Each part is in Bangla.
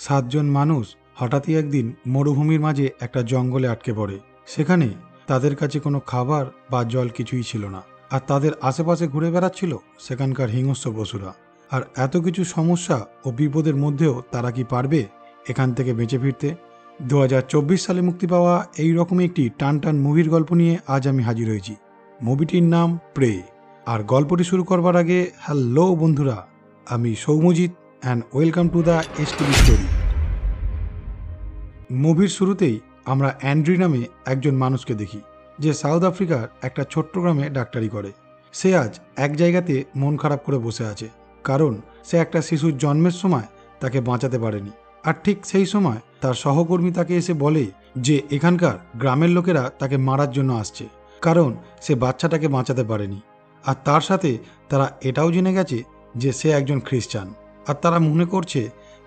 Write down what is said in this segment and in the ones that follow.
সাতজন মানুষ হঠাৎই একদিন মরুভূমির মাঝে একটা জঙ্গলে আটকে পড়ে। সেখানে তাদের কাছে কোনো খাবার বা জল কিছুই ছিল না, আর তাদের আশেপাশে ঘুরে বেড়াচ্ছিল সেখানকার হিংস্র পশুরা। আর এত কিছু সমস্যা ও বিপদের মধ্যেও তারা কি পারবে এখান থেকে বেঁচে ফিরতে? 2024 সালে মুক্তি পাওয়া এই রকমই একটি টান টান মুভির গল্প নিয়ে আজ আমি হাজির হয়েছি। মুভিটির নাম প্রে। আর গল্পটি শুরু করবার আগে হ্যালো বন্ধুরা, আমি Soumyajit and welcome to the STV story. মুভির শুরুতেই আমরা অ্যান্ড্রি নামে একজন মানুষকে দেখি, যে সাউথ আফ্রিকার একটা ছোট্ট গ্রামে ডাক্তারি করে। সে আজ এক জায়গাতে মন খারাপ করে বসে আছে, কারণ সে একটা শিশুর জন্মের সময় তাকে বাঁচাতে পারেনি। আর ঠিক সেই সময় তার সহকর্মী তাকে এসে বলে যে এখানকার গ্রামের লোকেরা তাকে মারার জন্য আসছে, কারণ সে বাচ্চাটাকে বাঁচাতে পারেনি। আর তার সাথে তারা এটাও জেনে গেছে যে সে একজন খ্রিস্টান। আর তারা মনে করছে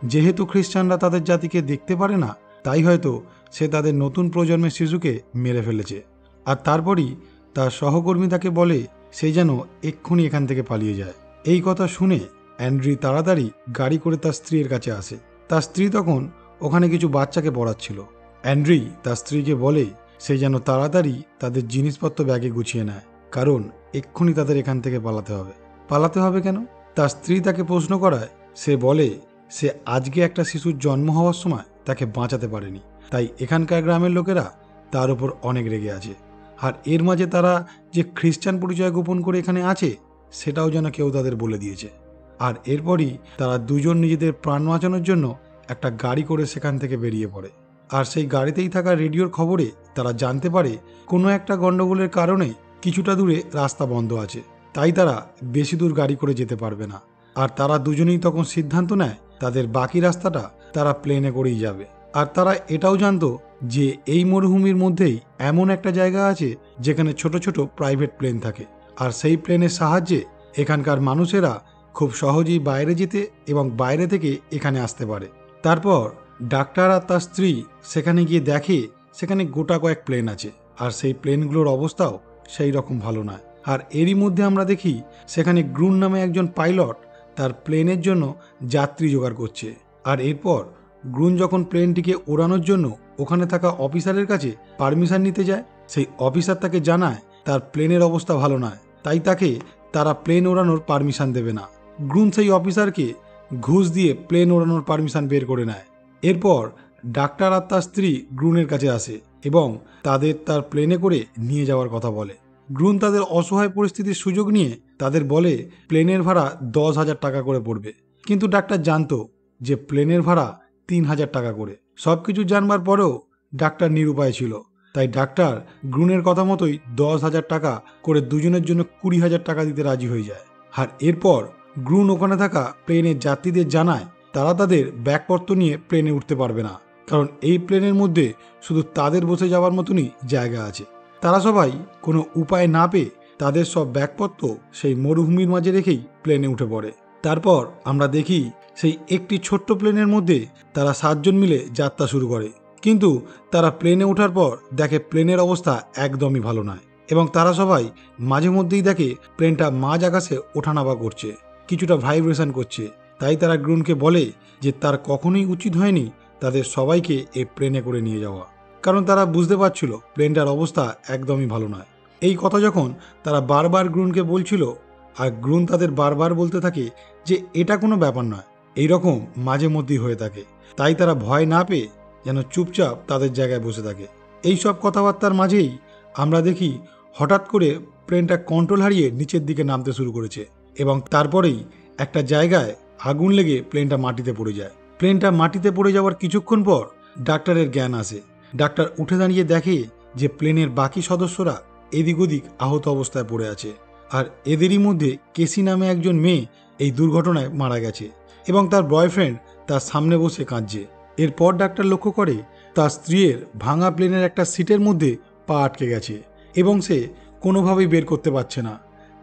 যেহেতু খ্রিস্টানরা তাদের জাতিকে দেখতে পারে না, তাই হয়তো সে তাদের নতুন প্রজন্মের শিশুকে মেরে ফেলেছে। আর তারপরই তার সহকর্মী তাকে বলে সে যেন এক্ষুনি এখান থেকে পালিয়ে যায়। এই কথা শুনে অ্যান্ড্রি তাড়াতাড়ি গাড়ি করে তার স্ত্রীর কাছে আসে। তার স্ত্রী তখন ওখানে কিছু বাচ্চাকে পড়াচ্ছিল। অ্যান্ড্রি তার স্ত্রীকে বলে সে যেন তাড়াতাড়ি তাদের জিনিসপত্র ব্যাগে গুছিয়ে নেয়, কারণ এক্ষুনি তাদের এখান থেকে পালাতে হবে। পালাতে হবে কেন? তার স্ত্রী তাকে প্রশ্ন করায় সে বলে সে আজকে একটা শিশুর জন্ম হওয়ার সময় তাকে বাঁচাতে পারেনি, তাই এখানকার গ্রামের লোকেরা তার উপর অনেক রেগে আছে। আর এর মাঝে তারা যে খ্রিস্টান পরিচয় গোপন করে এখানে আছে সেটাও যেন কেউ তাদের বলে দিয়েছে। আর এরপরই তারা দুজন নিজেদের প্রাণ বাঁচানোর জন্য একটা গাড়ি করে সেখান থেকে বেরিয়ে পড়ে। আর সেই গাড়িতেই থাকা রেডিওর খবরে তারা জানতে পারে কোনো একটা গণ্ডগোলের কারণে কিছুটা দূরে রাস্তা বন্ধ আছে, তাই তারা বেশি দূর গাড়ি করে যেতে পারবে না। আর তারা দুজনেই তখন সিদ্ধান্ত নেয় তাদের বাকি রাস্তাটা তারা প্লেনে করেই যাবে। আর তারা এটাও জানতো যে এই মরুভূমির মধ্যেই এমন একটা জায়গা আছে যেখানে ছোট ছোট প্রাইভেট প্লেন থাকে, আর সেই প্লেনের সাহায্যে এখানকার মানুষেরা খুব সহজেই বাইরে যেতে এবং বাইরে থেকে এখানে আসতে পারে। তারপর ডাক্তার আর তার স্ত্রী সেখানে গিয়ে দেখে সেখানে গোটা কয়েক প্লেন আছে, আর সেই প্লেনগুলোর অবস্থাও সেই রকম ভালো নয়। আর এরই মধ্যে আমরা দেখি সেখানে গ্রুন নামে একজন পাইলট তার প্লেনের জন্য যাত্রী জোগাড় করছে। আর এরপর গ্রুন যখন প্লেনটিকে ওড়ানোর জন্য ওখানে থাকা অফিসারের কাছে পারমিশন নিতে যায়, সেই অফিসার তাকে জানায় তার প্লেনের অবস্থা ভালো নয়, তাই তারা প্লেন ওড়ানোর পারমিশন দেবে না। গ্রুন সেই অফিসারকে ঘুষ দিয়ে প্লেন ওড়ানোর পারমিশন বের করে নেয়। এরপর ডাক্তার আর তার স্ত্রী গ্রুনের কাছে আসে এবং তার প্লেনে করে নিয়ে যাওয়ার কথা বলে। গ্রুন তাদের অসহায় পরিস্থিতির সুযোগ নিয়ে তাদের বলে প্লেনের ভাড়া 10,000 টাকা করে পড়বে, কিন্তু ডাক্তার জানতো যে প্লেনের ভাড়া 3,000 টাকা করে। সব কিছু জানবার পরেও ডাক্তার নিরুপায় ছিল, তাই ডাক্তার গ্রুনের কথা মতোই 10,000 টাকা করে দুজনের জন্য 20,000 টাকা দিতে রাজি হয়ে যায়। আর এরপর গ্রুন ওখানে থাকা প্লেনের যাত্রীদের জানায় তারা তাদের ব্যাগপত্র নিয়ে প্লেনে উঠতে পারবে না, কারণ এই প্লেনের মধ্যে শুধু তাদের বসে যাওয়ার মতনই জায়গা আছে। তারা সবাই কোনো উপায় না পেয়ে তাদের সব ব্যাগপত্র সেই মরুভূমির মাঝে রেখেই প্লেনে উঠে পড়ে। তারপর আমরা দেখি সেই একটি ছোট্ট প্লেনের মধ্যে তারা 7 জন মিলে যাত্রা শুরু করে, কিন্তু তারা প্লেনে ওঠার পর দেখে প্লেনের অবস্থা একদমই ভালো নয়, এবং তারা সবাই মাঝে মধ্যেই দেখে প্লেনটা মাঝ আকাশে ওঠানামা করছে, কিছুটা ভাইব্রেশন করছে। তাই তারা গ্রুনকে বলে যে তার কখনোই উচিত হয়নি তাদের সবাইকে এই প্লেনে করে নিয়ে যাওয়া, কারণ তারা বুঝতে পারছিল প্লেনটার অবস্থা একদমই ভালো নয়। এই কথা যখন তারা বারবার গ্রুনকে বলছিল, আর গ্রুন তাদের বারবার বলতে থাকে যে এটা কোনো ব্যাপার নয়, এই রকম মাঝে মধ্যেই হয়ে থাকে, তাই তারা ভয় না পেয়ে যেন চুপচাপ তাদের জায়গায় বসে থাকে। এই সব কথাবার্তার মাঝেই আমরা দেখি হঠাৎ করে প্লেনটা কন্ট্রোল হারিয়ে নিচের দিকে নামতে শুরু করেছে, এবং তারপরেই একটা জায়গায় আগুন লেগে প্লেনটা মাটিতে পড়ে যায়। প্লেনটা মাটিতে পড়ে যাওয়ার কিছুক্ষণ পর ডাক্তারের জ্ঞান আসে। ডাক্তার উঠে দাঁড়িয়ে দেখে যে প্লেনের বাকি সদস্যরা এদিক ওদিক আহত অবস্থায় পড়ে আছে, আর এদেরই মধ্যে কেসি নামে একজন মেয়ে এই দুর্ঘটনায় মারা গেছে, এবং তার বয়ফ্রেন্ড তার সামনে বসে কাঁদছে। এরপর ডাক্তার লক্ষ্য করে তার স্ত্রীর ভাঙা প্লেনের একটা সিটের মধ্যে পা আটকে গেছে এবং সে কোনোভাবেই বের করতে পারছে না।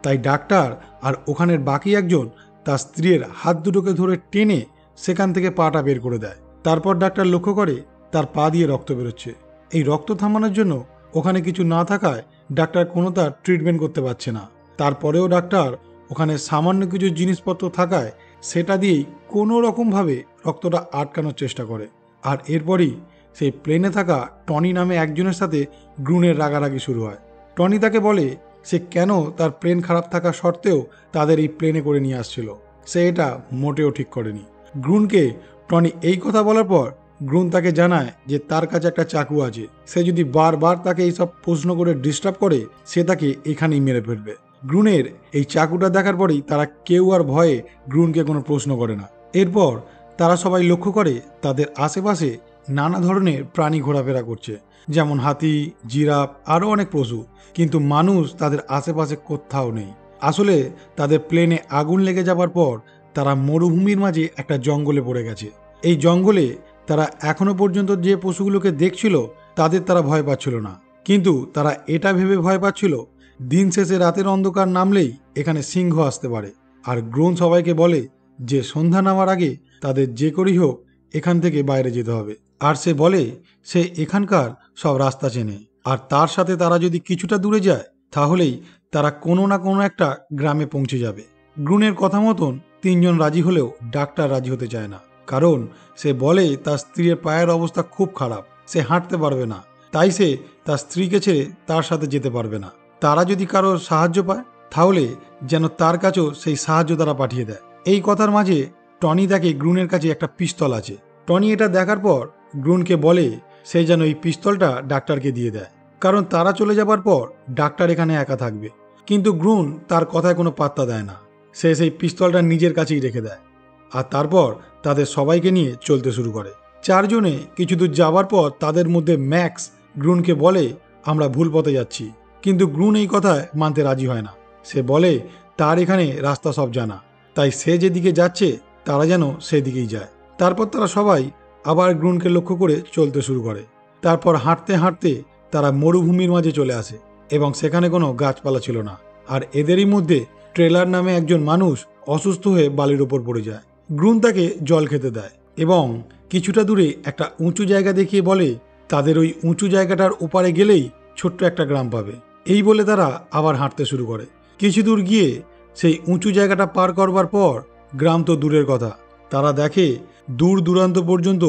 তাই ডাক্তার আর ওখানের বাকি একজন তার স্ত্রীর হাত দুটোকে ধরে টেনে সেখান থেকে পাটা বের করে দেয়। তারপর ডাক্তার লক্ষ্য করে তার পা দিয়ে রক্ত বেরোচ্ছে। এই রক্ত থামানোর জন্য ওখানে কিছু না থাকায় ডাক্তার কোনো তার ট্রিটমেন্ট করতে পারছে না। তারপরেও ডাক্তার ওখানে সামান্য কিছু জিনিসপত্র থাকায় সেটা দিয়েই কোনো রকমভাবে রক্তটা আটকানোর চেষ্টা করে। আর এরপরই সেই প্লেনে থাকা টনি নামে একজনের সাথে গ্রুনের রাগারাগি শুরু হয়। টনি তাকে বলে সে কেন তার প্লেন খারাপ থাকা সত্ত্বেও তাদের এই প্লেনে করে নিয়ে আসছিল। সে এটা মোটেও ঠিক করেনি। গ্রুনকে টনি এই কথা বলার পর গ্রুন তাকে জানায় যে তার কাছে একটা চাকু আছে, সে যদি বারবার তাকে এইসব প্রশ্ন করে ডিস্টার্ব করে সে তাকে এখানেই মেরে ফেলবে। গ্রুনের এই চাকুটা দেখার পরেই তারা কেউ আর ভয়ে গ্রুনকে কোনো প্রশ্ন করে না। এরপর তারা সবাই লক্ষ্য করে তাদের আশেপাশে নানা ধরনের প্রাণী ঘোরাফেরা করছে, যেমন হাতি, জিরাফ, আরও অনেক পশু, কিন্তু মানুষ তাদের আশেপাশে কোথাও নেই। আসলে তাদের প্লেনে আগুন লেগে যাবার পর তারা মরুভূমির মাঝে একটা জঙ্গলে পড়ে গেছে। এই জঙ্গলে তারা এখনো পর্যন্ত যে পশুগুলোকে দেখছিল তাদের তারা ভয় পাচ্ছিল না, কিন্তু তারা এটা ভেবে ভয় পাচ্ছিল দিন শেষে রাতের অন্ধকার নামলেই এখানে সিংহ আসতে পারে। আর গ্রোন সবাইকে বলে যে সন্ধ্যা নামার আগে তাদের যে করেই হোক এখান থেকে বাইরে যেতে হবে। আর সে বলে সে এখানকার সব রাস্তা চেনে, আর তার সাথে তারা যদি কিছুটা দূরে যায় তাহলেই তারা কোনো না কোনো একটা গ্রামে পৌঁছে যাবে। গ্রুনের কথা মতন তিনজন রাজি হলেও ডাক্তার রাজি হতে চায় না, কারণ সে বলে তার স্ত্রীর পায়ের অবস্থা খুব খারাপ, সে হাঁটতে পারবে না, তাই সে তার স্ত্রীকে ছেড়ে তার সাথে যেতে পারবে না। তারা যদি কারো সাহায্য পায় তাহলে যেন তার কাছেও সেই সাহায্য তারা পাঠিয়ে দেয়। এই কথার মাঝে টনি দেখে গ্রুনের কাছে একটা পিস্তল আছে। টনি এটা দেখার পর গ্রুনকে বলে সে যেন এই পিস্তলটা ডাক্তারকে দিয়ে দেয়, কারণ তারা চলে যাবার পর ডাক্তার এখানে একা থাকবে। কিন্তু গ্রুন তার কথায় কোনো পাত্তা দেয় না, সে সেই পিস্তলটা নিজের কাছেই রেখে দেয়। আর তারপর তাদের সবাইকে নিয়ে চলতে শুরু করে। চারজনে কিছু দূর যাবার পর তাদের মধ্যে ম্যাক্স গ্রুনকে বলে আমরা ভুল পথে যাচ্ছি, কিন্তু গ্রুন এই কথায় মানতে রাজি হয় না। সে বলে তার এখানে রাস্তা সব জানা, তাই সে যেদিকে যাচ্ছে তারা যেন সেদিকেই যায়। তারপর তারা সবাই আবার গ্রুনকে লক্ষ্য করে চলতে শুরু করে। তারপর হাঁটতে হাঁটতে তারা মরুভূমির মাঝে চলে আসে এবং সেখানে কোনো গাছপালা ছিল না। আর এদেরই মধ্যে ট্রেলার নামে একজন মানুষ অসুস্থ হয়ে বালির ওপর পড়ে যায়। গ্রুন তাকে জল খেতে দেয় এবং কিছুটা দূরে একটা উঁচু জায়গা দেখিয়ে বলে তাদের ওই উঁচু জায়গাটার ওপারে গেলেই ছোট্ট একটা গ্রাম পাবে। এই বলে তারা আবার হাঁটতে শুরু করে। কিছু দূর গিয়ে সেই উঁচু জায়গাটা পার করবার পর গ্রাম তো দূরের কথা, তারা দেখে দূর দূরান্ত পর্যন্ত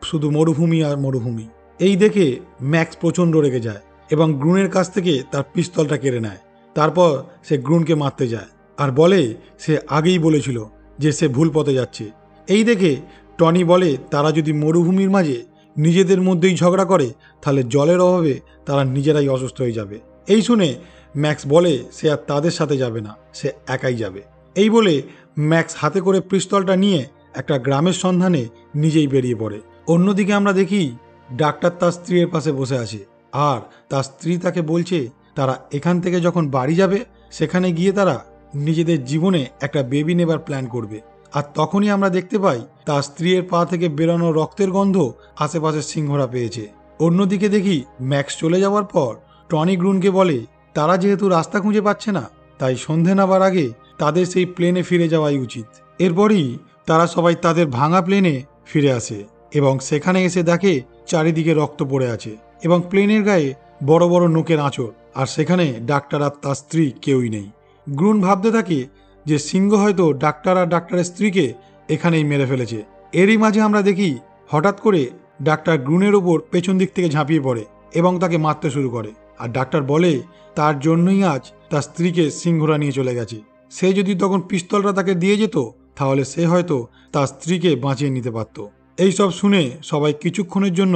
শুধু মরুভূমি আর মরুভূমি। এই দেখে ম্যাক্স প্রচণ্ড রেগে যায় এবং গ্রুনের কাছ থেকে তার পিস্তলটা কেড়ে নেয়। তারপর সে গ্রুনকে মারতে যায় আর বলে সে আগেই বলেছিল যে সে ভুল পথে যাচ্ছে। এই দেখে টনি বলে তারা যদি মরুভূমির মাঝে নিজেদের মধ্যেই ঝগড়া করে তাহলে জলের অভাবে তারা নিজেরাই অসুস্থ হয়ে যাবে। এই শুনে ম্যাক্স বলে সে আর তাদের সাথে যাবে না, সে একাই যাবে। এই বলে ম্যাক্স হাতে করে পিস্তলটা নিয়ে একটা গ্রামের সন্ধানে নিজেই বেরিয়ে পড়ে। অন্যদিকে আমরা দেখি ডাক্তার তার স্ত্রীর পাশে বসে আছে আর তার স্ত্রী তাকে বলছে তারা এখান থেকে যখন বাড়ি যাবে সেখানে গিয়ে তারা নিজেদের জীবনে একটা বেবি নেবার প্ল্যান করবে। আর তখনই আমরা দেখতে পাই তার স্ত্রীর পা থেকে বেরোনো রক্তের গন্ধ আশেপাশের সিংহরা পেয়েছে। অন্যদিকে দেখি ম্যাক্স চলে যাওয়ার পর টনি গ্রুনকে বলে তারা যেহেতু রাস্তা খুঁজে পাচ্ছে না তাই সন্ধে নামার আগে তাদের সেই প্লেনে ফিরে যাওয়াই উচিত। এরপরই তারা সবাই তাদের ভাঙা প্লেনে ফিরে আসে এবং সেখানে এসে দেখে চারিদিকে রক্ত পড়ে আছে এবং প্লেনের গায়ে বড় বড় নোকের আঁচড়, আর সেখানে ডাক্তার আর তার স্ত্রী কেউই নেই। গ্রুন ভাবতে থাকে যে সিংহ হয়তো ডাক্তার আর ডাক্তারের স্ত্রীকে এখানেই মেরে ফেলেছে। এরই মাঝে আমরা দেখি হঠাৎ করে ডাক্তার গ্রুনের ওপর পেছন দিক থেকে ঝাঁপিয়ে পড়ে এবং তাকে মারতে শুরু করে। আর ডাক্তার বলে তার জন্যই আজ তার স্ত্রীকে সিংহরা নিয়ে চলে গেছে। সে যদি তখন পিস্তলটা তাকে দিয়ে যেত তাহলে সে হয়তো তার স্ত্রীকে বাঁচিয়ে নিতে পারত। এই সব শুনে সবাই কিছুক্ষণের জন্য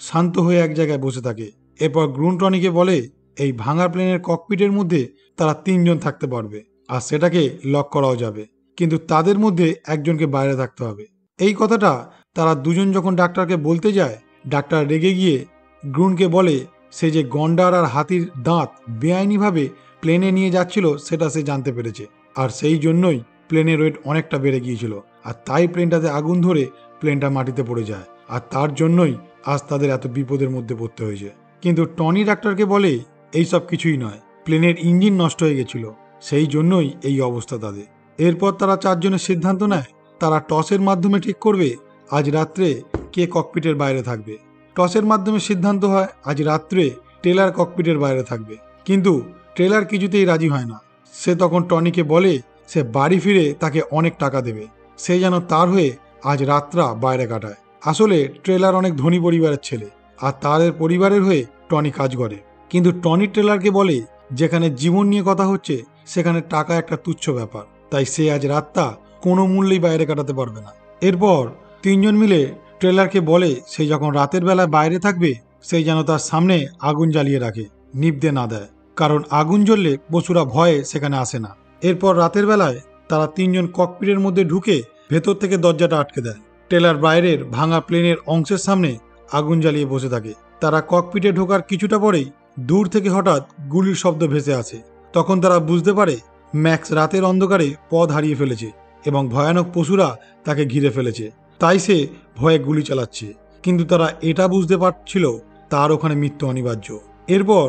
শান্ত হয়ে এক জায়গায় বসে থাকে। এরপর গ্রুন টনিকে বলে এই ভাঙা প্লেনের ককপিটের মধ্যে তারা তিনজন থাকতে পারবে আর সেটাকে লক করাও যাবে, কিন্তু তাদের মধ্যে একজনকে বাইরে থাকতে হবে। এই কথাটা তারা দুজন যখন ডাক্তারকে বলতে যায় ডাক্তার রেগে গিয়ে গ্রুনকে বলে সে যে গন্ডার আর হাতির দাঁত বেআইনিভাবে প্লেনে নিয়ে যাচ্ছিল সেটা সে জানতে পেরেছে, আর সেই জন্যই প্লেনের ওয়েট অনেকটা বেড়ে গিয়েছিল, আর তাই প্লেনটাতে আগুন ধরে প্লেনটা মাটিতে পড়ে যায়, আর তার জন্যই আজ তাদের এত বিপদের মধ্যে পড়তে হয়েছে। কিন্তু টনি ডাক্তারকে বলে এই সব কিছুই নয়, প্লেনের ইঞ্জিন নষ্ট হয়ে গেছিল, সেই জন্যই এই অবস্থা তাদের। এরপর তারা চারজনের সিদ্ধান্ত নেয় তারা টসের মাধ্যমে ঠিক করবে আজ রাত্রে কে ককপিটের বাইরে থাকবে। টসের মাধ্যমে সিদ্ধান্ত হয় আজ রাত্রে টেলার ককপিটের বাইরে থাকবে, কিন্তু টেলার কিছুতেই রাজি হয় না। সে তখন টনিকে বলে সে বাড়ি ফিরে তাকে অনেক টাকা দেবে সে যেন তার হয়ে আজ রাতটা বাইরে কাটায়। আসলে ট্রেলার অনেক ধনী পরিবারের ছেলে, আর তাদের পরিবারের হয়ে টনি কাজ করে। কিন্তু টনি ট্রেলারকে বলে যেখানে জীবন নিয়ে কথা হচ্ছে সেখানে টাকা একটা তুচ্ছ ব্যাপার, তাই সে আজ রাতটা কোনো মূল্যেই বাইরে কাটাতে পারবে না। এরপর তিনজন মিলে ট্রেলারকে বলে সে যখন রাতের বেলায় বাইরে থাকবে সেই যেন তার সামনে আগুন জ্বালিয়ে রাখে, নিভতে না দেয়, কারণ আগুন জ্বললে পশুরা ভয়ে সেখানে আসে না। এরপর রাতের বেলায় তারা তিনজন ককপিটের মধ্যে ঢুকে ভেতর থেকে দরজাটা আটকে দেয়। ট্রেলার বাইরের ভাঙা প্লেনের অংশের সামনে আগুন জ্বালিয়ে বসে থাকে। তারা ককপিটে ঢোকার কিছুটা পরেই দূর থেকে হঠাৎ গুলির শব্দ ভেসে আসে। তখন তারা বুঝতে পারে ম্যাক্স রাতের অন্ধকারে পথ হারিয়ে ফেলেছে এবং ভয়ানক পশুরা তাকে ঘিরে ফেলেছে, তাই সে ভয়ে গুলি চালাচ্ছে। কিন্তু তারা এটা বুঝতে পারছিল তার ওখানে মৃত্যু অনিবার্য। এরপর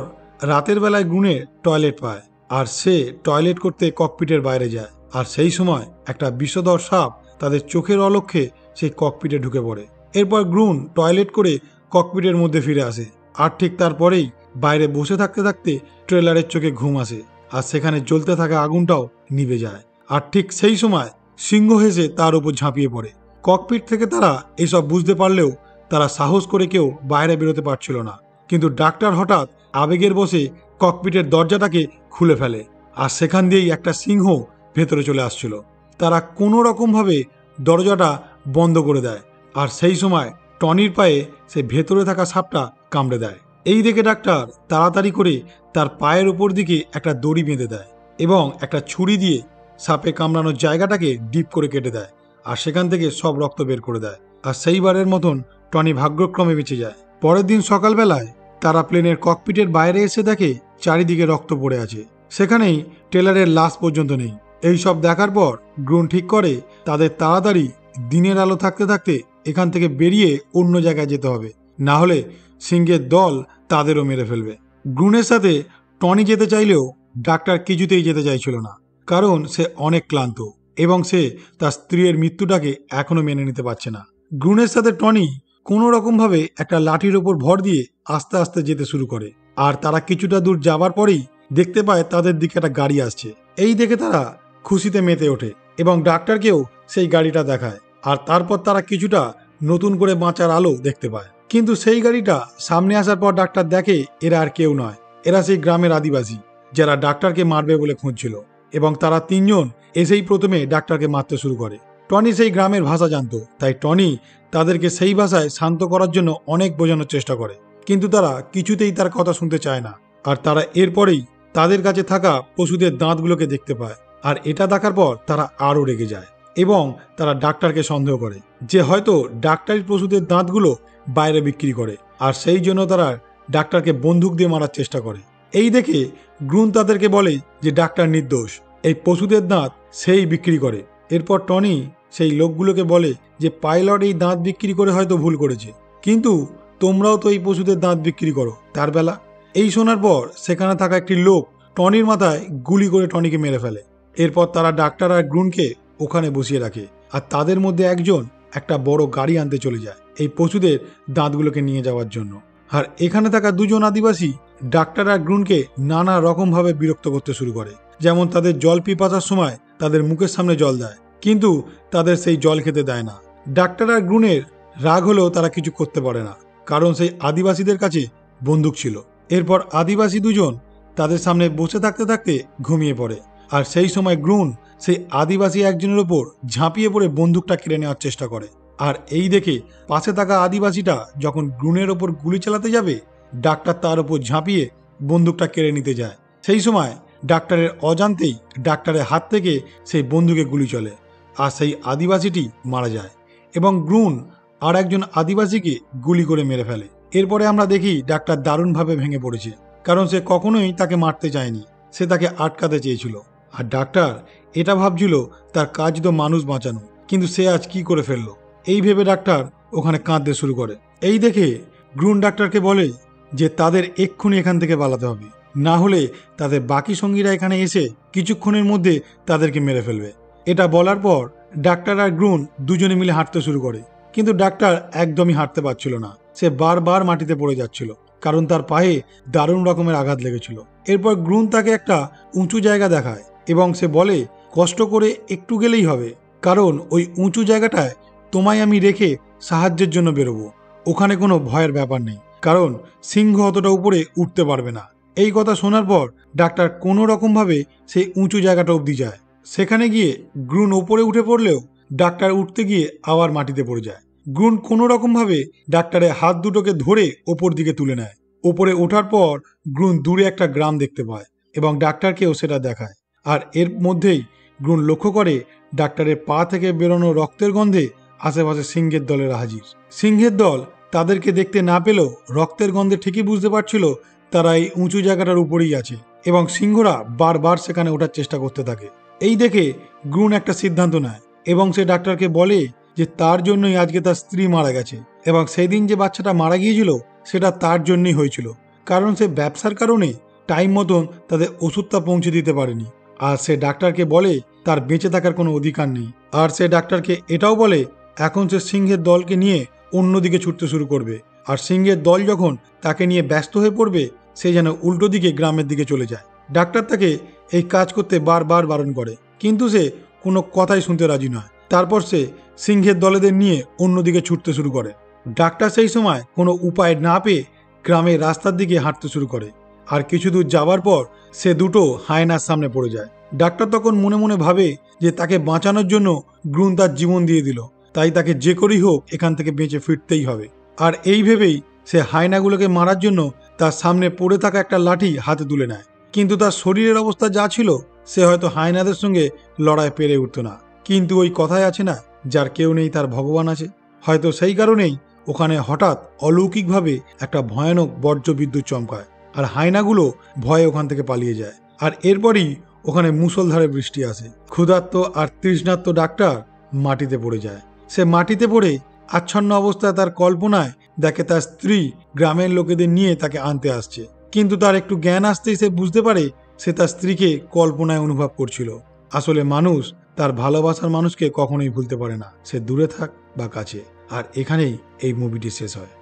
রাতের বেলায় গুনে টয়লেট পায়, আর সে টয়লেট করতে ককপিটের বাইরে যায়। আর সেই সময় একটা বিষধর সাপ তাদের চোখের অলক্ষ্যে সেই ককপিটে ঢুকে পড়ে। এরপর গ্রুন টয়লেট করে ককপিটের মধ্যে ফিরে আসে, আর ঠিক তারপরেই বাইরে বসে থাকতে থাকতে ট্রেলারের চোখে ঘুম আসে, আর সেখানে জ্বলতে থাকা আগুনটাও নিভে যায়। আর ঠিক সেই সময় সিংহ হেসে তার উপর ঝাঁপিয়ে পড়ে। ককপিট থেকে তারা এইসব বুঝতে পারলেও তারা সাহস করে কেউ বাইরে বেরোতে পারছিল না। কিন্তু ডাক্তার হঠাৎ আবেগের বসে ককপিটের দরজাটাকে খুলে ফেলে, আর সেখান দিয়েই একটা সিংহ ভেতরে চলে আসছিল। তারা কোনো রকমভাবে দরজাটা বন্ধ করে দেয়, আর সেই সময় টনির পায়ে সে ভেতরে থাকা সাপটা কামড়ে দেয়। এই দেখে ডাক্তার তাড়াতাড়ি করে তার পায়ের উপর দিকে একটা দড়ি বেঁধে দেয় এবং একটা ছুরি দিয়ে সাপে কামড়ানোর জায়গাটাকে ডিপ করে কেটে দেয়, আর সেখান থেকে সব রক্ত বের করে দেয়। আর সেইবারের মতন টনি ভাগ্যক্রমে বেঁচে যায়। পরের দিন সকালবেলায় তারা প্লেনের ককপিটের বাইরে এসে দেখে চারিদিকে রক্ত পড়ে আছে, সেখানেই টেলারের লাশ পর্যন্ত নেই। এই সব দেখার পর গ্রুন ঠিক করে তাদের তাড়াতাড়ি দিনের আলো থাকতে থাকতে এখান থেকে বেরিয়ে অন্য জায়গায় যেতে হবে, না হলে সিংহের দল তাদেরও মেরে ফেলবে। গ্রুনের সাথে টনি যেতে চাইলেও ডাক্তার কিছুতেই যেতে চাইছিল না, কারণ সে অনেক ক্লান্ত এবং সে তার স্ত্রীর মৃত্যুটাকে এখনো মেনে নিতে পারছে না। গ্রুনের সাথে টনি কোনো রকমভাবে একটা লাঠির ওপর ভর দিয়ে আস্তে আস্তে যেতে শুরু করে, আর তারা কিছুটা দূর যাবার পরেই দেখতে পায় তাদের দিকে একটা গাড়ি আসছে। এই দেখে তারা খুশিতে মেতে ওঠে এবং ডাক্তারকেও সেই গাড়িটা দেখায়, আর তারপর তারা কিছুটা নতুন করে বাঁচার আলো দেখতে পায়। কিন্তু সেই গাড়িটা সামনে আসার পর ডাক্তার দেখে এরা আর কেউ নয়, এরা সেই গ্রামের আদিবাসী যারা ডাক্তারকে মারবে বলে খুঁজছিল, এবং তারা তিনজন এসেই প্রথমে ডাক্তারকে মারতে শুরু করে। টনি সেই গ্রামের ভাষা জানতো, তাই টনি তাদেরকে সেই ভাষায় শান্ত করার জন্য অনেক বোঝানোর চেষ্টা করে, কিন্তু তারা কিছুতেই তার কথা শুনতে চায় না। আর তারা এরপরেই তাদের কাছে থাকা পশুদের দাঁতগুলোকে দেখতে পায়, আর এটা দেখার পর তারা আরও রেগে যায় এবং তারা ডাক্তারকে সন্দেহ করে যে হয়তো ডাক্তারি পশুদের দাঁতগুলো বাইরে বিক্রি করে, আর সেই জন্য তারা ডাক্তারকে বন্দুক দিয়ে মারার চেষ্টা করে। এই দেখে গ্রুন তাদেরকে বলে যে ডাক্তার নির্দোষ, এই পশুদের দাঁত সেই বিক্রি করে। এরপর টনি সেই লোকগুলোকে বলে যে পাইলট এই দাঁত বিক্রি করে হয়তো ভুল করেছে, কিন্তু তোমরাও তো এই পশুদের দাঁত বিক্রি করো তার বেলা। এই শোনার পর সেখানে থাকা একটি লোক টনির মাথায় গুলি করে টনিকে মেরে ফেলে। এরপর তারা ডাক্তার আর গ্রুনকে ওখানে বসিয়ে রাখে, আর তাদের মধ্যে একজন একটা বড় গাড়ি আনতে চলে যায় এই পশুদের দাঁতগুলোকে নিয়ে যাওয়ার জন্য। আর এখানে থাকা দুজন আদিবাসী ডাক্তার আর গ্রুনকে নানা রকমভাবে বিরক্ত করতে শুরু করে, যেমন তাদের জল পিপাসার সময় তাদের মুখের সামনে জল দেয়, কিন্তু তাদের সেই জল খেতে দেয় না। ডাক্তার আর গ্রুনের রাগ হলেও তারা কিছু করতে পারে না, কারণ সেই আদিবাসীদের কাছে বন্দুক ছিল। এরপর আদিবাসী দুজন তাদের সামনে বসে থাকতে থাকতে ঘুমিয়ে পড়ে, আর সেই সময় গ্রুন সেই আদিবাসী একজনের ওপর ঝাঁপিয়ে পড়ে বন্দুকটা কেড়ে নেওয়ার চেষ্টা করে। আর এই দেখে পাশে থাকা আদিবাসীটা যখন গ্রুনের ওপর গুলি চালাতে যাবে, ডাক্তার তার ওপর ঝাঁপিয়ে বন্দুকটা কেড়ে নিতে যায়। সেই সময় ডাক্তারের অজান্তেই ডাক্তারের হাত থেকে সেই বন্দুকে গুলি চলে, আর সেই আদিবাসীটি মারা যায় এবং গ্রুন আর একজন আদিবাসীকে গুলি করে মেরে ফেলে। এরপরে আমরা দেখি ডাক্তার দারুণভাবে ভেঙে পড়েছে, কারণ সে কখনোই তাকে মারতে চায়নি, সে তাকে আটকাতে চেয়েছিল। আর ডাক্তার এটা ভাবছিল তার কাজ তো মানুষ বাঁচানো, কিন্তু সে আজ কি করে ফেললো। এই ভেবে ডাক্তার ওখানে কাঁদতে শুরু করে। এই দেখে গ্রুন ডাক্তারকে বলে যে তাদের এক্ষুনি এখান থেকে পালাতে হবে, না হলে তাদের বাকি সঙ্গীরা এখানে এসে কিছুক্ষণের মধ্যে তাদেরকে মেরে ফেলবে। এটা বলার পর ডাক্তার আর গ্রুন দুজনে মিলে হাঁটতে শুরু করে, কিন্তু ডাক্তার একদমই হাঁটতে পারছিল না, সে বারবার মাটিতে পড়ে যাচ্ছিল, কারণ তার পায়ে দারুণ রকমের আঘাত লেগেছিল। এরপর গ্রুন তাকে একটা উঁচু জায়গা দেখায় এবং সে বলে কষ্ট করে একটু গেলেই হবে, কারণ ওই উঁচু জায়গাটায় তোমায় আমি রেখে সাহায্যের জন্য বেরোবো। ওখানে কোনো ভয়ের ব্যাপার নেই, কারণ সিংহ অতটা উপরে উঠতে পারবে না। এই কথা শোনার পর ডাক্তার কোনো রকমভাবে সেই উঁচু জায়গাটা অবধি যায়। সেখানে গিয়ে গ্রুন ওপরে উঠে পড়লেও ডাক্তার উঠতে গিয়ে আবার মাটিতে পড়ে যায়। গ্রুন কোনো রকমভাবে ডাক্তারের হাত দুটোকে ধরে ওপর দিকে তুলে নেয়। ওপরে ওঠার পর গ্রুন দূরে একটা গ্রাম দেখতে পায় এবং ডাক্তারকেও সেটা দেখায়। আর এর মধ্যেই গ্রুন লক্ষ্য করে ডাক্তারের পা থেকে বেরোনো রক্তের গন্ধে আশেপাশে সিংহের দলেরা হাজির। সিংহের দল তাদেরকে দেখতে না পেলেও রক্তের গন্ধে ঠিকই বুঝতে পারছিল তারা এই উঁচু জায়গাটার উপরেই আছে এবং সিংহরা বারবার সেখানে ওঠার চেষ্টা করতে থাকে। এই দেখে গ্রুন একটা সিদ্ধান্ত নেয় এবং সে ডাক্তারকে বলে যে তার জন্যই আজকে তার স্ত্রী মারা গেছে এবং সেই দিন যে বাচ্চাটা মারা গিয়েছিল সেটা তার জন্যই হয়েছিল, কারণ সে ব্যবসার কারণে টাইম মতন তাদের ওষুধটা পৌঁছে দিতে পারেনি। আর সে ডাক্তারকে বলে তার বেঁচে থাকার কোনো অধিকার নেই। আর সে ডাক্তারকে এটাও বলে এখন সে সিংহের দলকে নিয়ে অন্যদিকে ছুটতে শুরু করবে, আর সিংহের দল যখন তাকে নিয়ে ব্যস্ত হয়ে পড়বে সে যেন উল্টো দিকে গ্রামের দিকে চলে যায়। ডাক্তার তাকে এই কাজ করতে বারবার বারণ করে, কিন্তু সে কোনো কথাই শুনতে রাজি নয়। তারপর সে সিংহের দলেদের নিয়ে অন্যদিকে ছুটতে শুরু করে। ডাক্তার সেই সময় কোনো উপায় না পেয়ে গ্রামের রাস্তার দিকে হাঁটতে শুরু করে। আর কিছু দূর যাবার পর সে দুটো হায়নার সামনে পড়ে যায়। ডাক্তার তখন মনে মনে ভাবে যে তাকে বাঁচানোর জন্য গ্রুন তার জীবন দিয়ে দিল, তাই তাকে যে করেই হোক এখান থেকে বেঁচে ফিরতেই হবে। আর এই ভেবেই সে হায়নাগুলোকে মারার জন্য তার সামনে পড়ে থাকা একটা লাঠি হাতে তুলে নেয়। কিন্তু তার শরীরের অবস্থা যা ছিল সে হয়তো হায়নাদের সঙ্গে লড়াই পেরে উঠত না। কিন্তু ওই কথায় আছে না, যার কেউ নেই তার ভগবান আছে। হয়তো সেই কারণেই ওখানে হঠাৎ অলৌকিকভাবে একটা ভয়ানক বজ্র বিদ্যুৎ চমকায় আর হায়নাগুলো ভয়ে ওখান থেকে পালিয়ে যায়। আর এরপরই ওখানে মুষলধারে বৃষ্টি আসে। ক্ষুধার্ত আর তৃষ্ণার্ত ডাক্তার মাটিতে পড়ে যায়। সে মাটিতে পড়ে আচ্ছন্ন অবস্থায় তার কল্পনায় দেখে তার স্ত্রী গ্রামের লোকেদের নিয়ে তাকে আনতে আসছে। কিন্তু তার একটু জ্ঞান আসতেই সে বুঝতে পারে সে তার স্ত্রীকে কল্পনায় অনুভব করছিল। আসলে মানুষ তার ভালোবাসার মানুষকে কখনোই ভুলতে পারে না, সে দূরে থাক বা কাছে। আর এখানেই এই মুভিটি শেষ হয়।